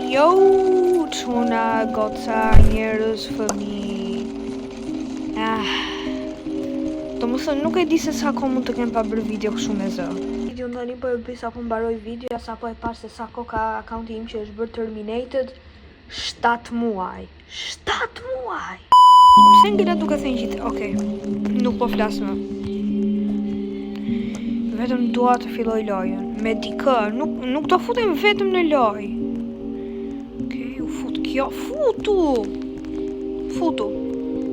Jo, çuna, goca, njerëz, fëmijë. Domethënë nuk e di se sa kohë mund të kem pa bërë video kështu me zë. Video ndani po e bëj sapo mbaroj video, sapo e pash se sa kohë ka akaunti im që është bërë terminated. 7 muaj. 7 muaj. Pse ngela duke thënë gjithë? Okej. Nuk po flas më. Vetëm dua të filloj lojën me dikë, nuk do futem vetëm në lojë. Okej, u fut kjo. Futu.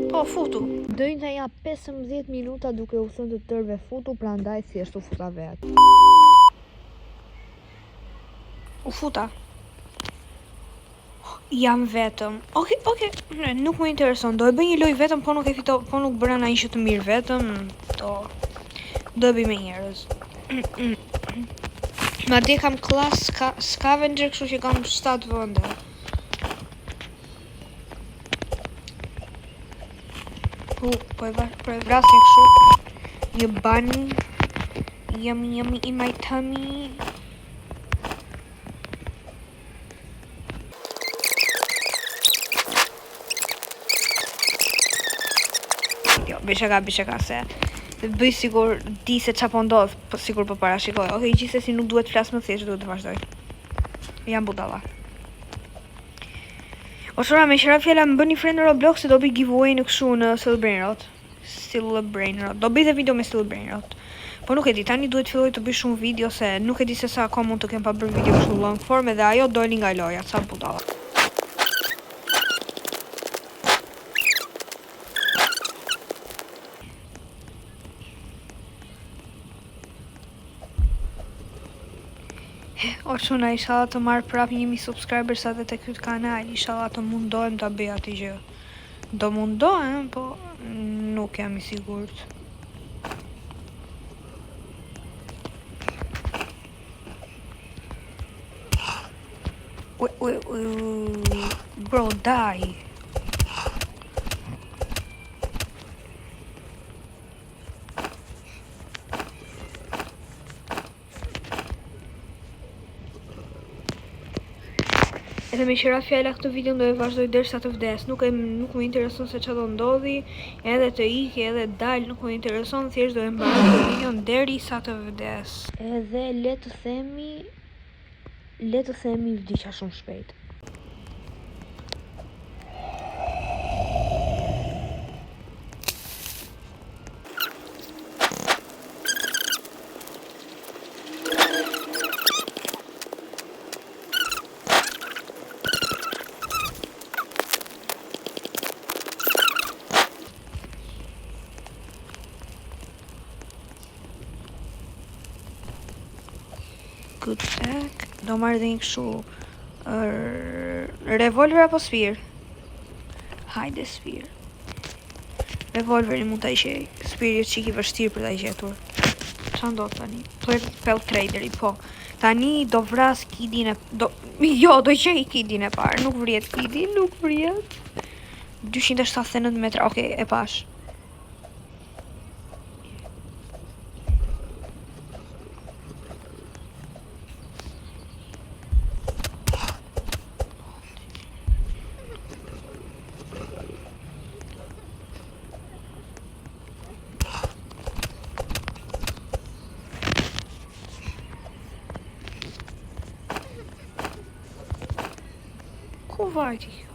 Po, futu. Dojnë të ja 15 minuta duke u thënë të tërve futu, prandaj thjesht u futa vetë. U futa. Jam vetëm. Okej, nuk më intereson. Do e bëj një lojë vetëm, po nuk e fitoj, po nuk bëra ndonjë që të mirë vetëm. Do e bëj me njerëz. Madje kam klas scavenger, kështu që kam 7 vende. Po e vrasin kështu. Një bunny. Yummy in my tummy. Jo, bishaka se bëj sigur di se qa po ndodh, po sigur po parashikoj. Okej, gjithsesi nuk duhet flas më thjesht, duhet të vazhdoj. Jam budalla. O shora, me qëra fjalla më bëni friend në Roblox se do bëj giveaway në kështu në Still Brain Rot. Do bëj dhe video me Still Brain Rot. Po nuk e di, tani duhet filloj të bëj shumë video se nuk e di se sa kohë mund të kem pa bërë video kështu long form edhe ajo doli nga loja, sa budalla. O shuna, ishala të marrë prap 1000 subscribers atë të këtë kanal, ishala të mundohem të bëj ati gjë. Do mundohem, po nuk jam i sigurt. Bro, die. Edhe me qëra fjalla këtë video do e vazhdoj derisa të vdes. Nuk më intereson se që do ndodhi, edhe të iki, edhe dal, nuk më intereson, thjesht do e mbaroj këtë video derisa të vdes. Edhe le të themi vdiqa shumë shpejt. Good pack. Do marrë dhe një kështu revolver apo sfir? Hajde sfir. Revolveri mund të ishe sfiri që i vështirë për të i gjetur. Qa ndodh tani? Pell traderi, po. Tani do vras kidin e... do qej kidin e parë. Nuk vriet kidin, 279 metra, okej, e pash. Ku vajti kjo?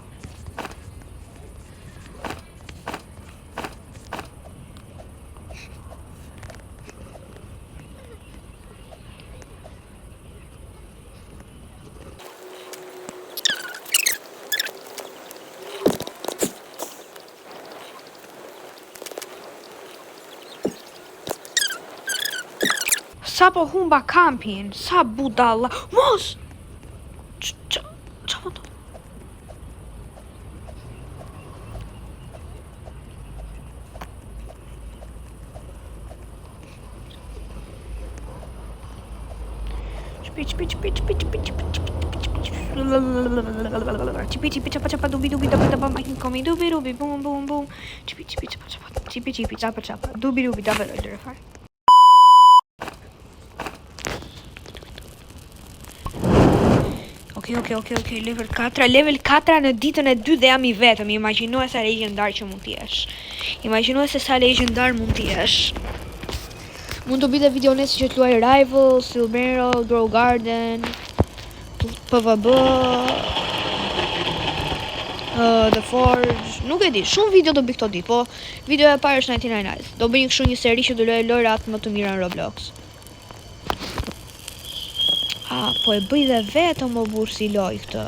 Sa po humba kampin, sa budalla. Mos! Qa po to? Chipi chapa chapa dubi dubi daba daba making coming dubi dubi boom boom boom chipi chapa chapa dubi dubi daba daba. Ok, Okej, level 4 në ditën e 2 dhe jam I vetëm. Imagjino sa legjendar që mund t'jesh. Imagjino se sa legjendar mund t'jesh. Mund të bëj dhe video nesër që të luaj Rival, Silmero, Grow Garden, PvP, The Forge. Nuk e di, shumë video do bëj këto ditë, po video e parë është 99 Nights. Do bëj kështu një seri që do luaj lojrat më të mira në Roblox. Po e bëj dhe vetëm o burë si loj këtë.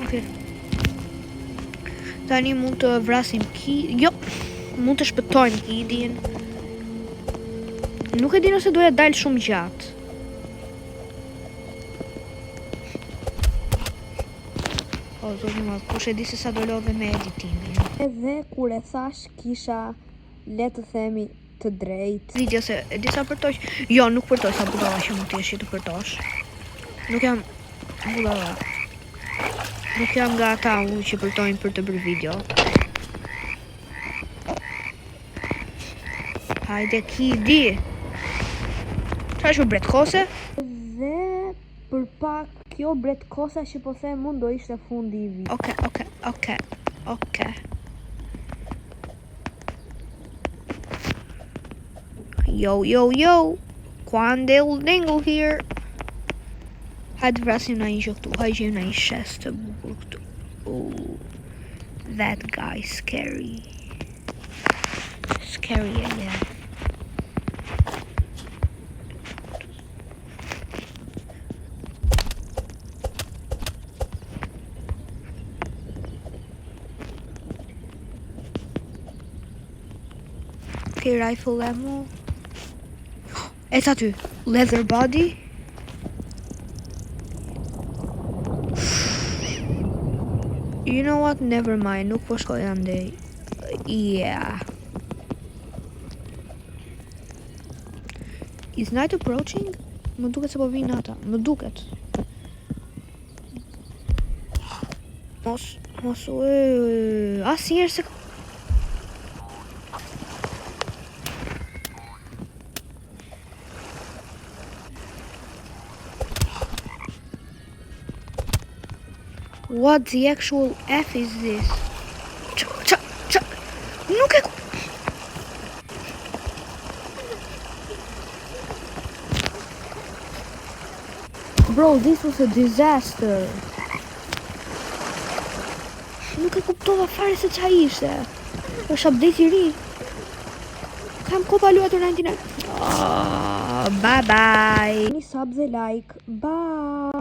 Okay. Tani mund të vrasim Jo, mund të shpëtojmë Kidin. Nuk e di nëse doja dalë shumë gjatë. O, zoni ma, kush e di se sa do lodhe me editimin. Edhe kur e thash kisha, le të themi, të drejt. Video se e di sa përtosh. Jo, nuk përtosh sa budalla që mund t'jesh që të përtosh. Nuk jam budalla. Nuk jam nga ata unë që përtojnë për të bërë video. Hajde Kidi. Qa është bret kose? Dhe për pak kjo bret kosa që po them mund do ishte fundi I video. Oke. Yo. Quandale Dingle here. Hajde vrasim na një që këtu. Hajde na një shes të bukur këtu. Oh, that guy scary. Scary again. Okay, rifle ammo. E sa ty, leather body. You know what, never mind, nuk po shkoj andej. Yeah. Is night approaching? Më duket se po vinë nata, më duket. Mos, asnjëherë se What the actual F is this? Nuk e... Bro, this was a disaster. Nuk e kuptova fare se qa ishte. është update I ri. Kam kopa luatur 99. Bye bye. Një sub dhe like. Bye.